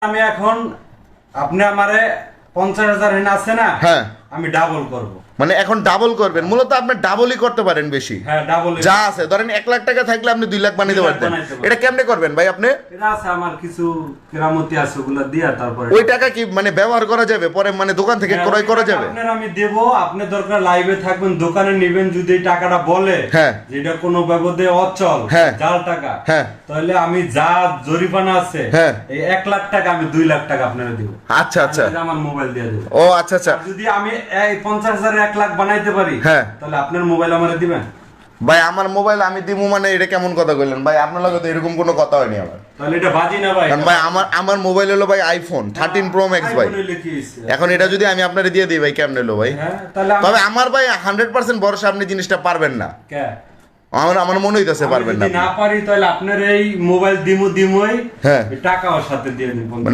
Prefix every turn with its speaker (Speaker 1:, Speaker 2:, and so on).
Speaker 1: আমি এখন আপনি আমারে 50,000 হেন আছে না,
Speaker 2: হ্যাঁ
Speaker 1: আমি ডাবল করব।
Speaker 2: মানে এখন ডাবল করবেন, মূলত আপনি ডাবলই করতে পারেন বেশি।
Speaker 1: হ্যাঁ ডাবল
Speaker 2: যা আছে ধরেন 1 লাখ টাকা থাকলে আপনি 2 লাখ বানাইতে
Speaker 1: 2 লাখ
Speaker 2: পারতেন।
Speaker 1: বানাইতে পারবেন।
Speaker 2: এটা কেমনে করবেন ভাই আপনি?
Speaker 1: এটা আছে আমার কিছু কেরামতি আছে, ওগুলা দিয়া তারপরে
Speaker 2: ওই টাকা কি মানে ব্যবহার করা যাবে পরে, মানে দোকান থেকে
Speaker 1: হ্যাঁ,
Speaker 2: ক্রয়
Speaker 1: ওই
Speaker 2: করা
Speaker 1: টাকা
Speaker 2: যাবে?
Speaker 1: আপনার আমি দেব, আপনি দরকার লাইভে থাকবেন, দোকানে নেবেন, যদি এই টাকাটা বলে
Speaker 2: হ্যাঁ।
Speaker 1: যেটা কোনো বাবদে অচল
Speaker 2: হ্যাঁ।
Speaker 1: জাল টাকা,
Speaker 2: হ্যাঁ।
Speaker 1: তাহলে আমি যা জরিমানা আছে
Speaker 2: হ্যাঁ।
Speaker 1: এই 1 লাখ টাকা আমি 2 লাখ টাকা আপনারা দিব।
Speaker 2: আচ্ছা আচ্ছা।
Speaker 1: আমি আমার মোবাইল দিয়ে দেব।
Speaker 2: ও আচ্ছা আচ্ছা।
Speaker 1: আর যদি আমি এই 50,000 1 লাখ বানাইতে পারি,
Speaker 2: হ্যাঁ।
Speaker 1: তাহলে আপনার মোবাইল আমারে দিবেন।
Speaker 2: ভাই আমার মোবাইল আমি দিমু মানে এটা কেমন কথা কইলেন ভাই? আপনার লগে তো এরকম কোনো কথা হয়নি আমার।
Speaker 1: তাহলে এটা বাজি না ভাই?
Speaker 2: কারণ ভাই আমার মোবাইল হলো ভাই আইফোন 13 প্রো ম্যাক্স ভাই।
Speaker 1: iPhone হইলে কি হইছে?
Speaker 2: এখন এটা যদি আমি আপনারে দিয়ে দিই ভাই কেমনে হলো ভাই?
Speaker 1: হ্যাঁ, তাহলে
Speaker 2: তবে আমার ভাই 100% ভরসা আপনি জিনিসটা পারবেন না।
Speaker 1: কে?
Speaker 2: আমার মনে হইতাছে
Speaker 1: আমি
Speaker 2: পারবেন না
Speaker 1: যদি না পারি তাহলে আপনার এই মোবাইল দিমুই,
Speaker 2: হ্যাঁ।
Speaker 1: টাকাও সাথে দিয়ে দিব।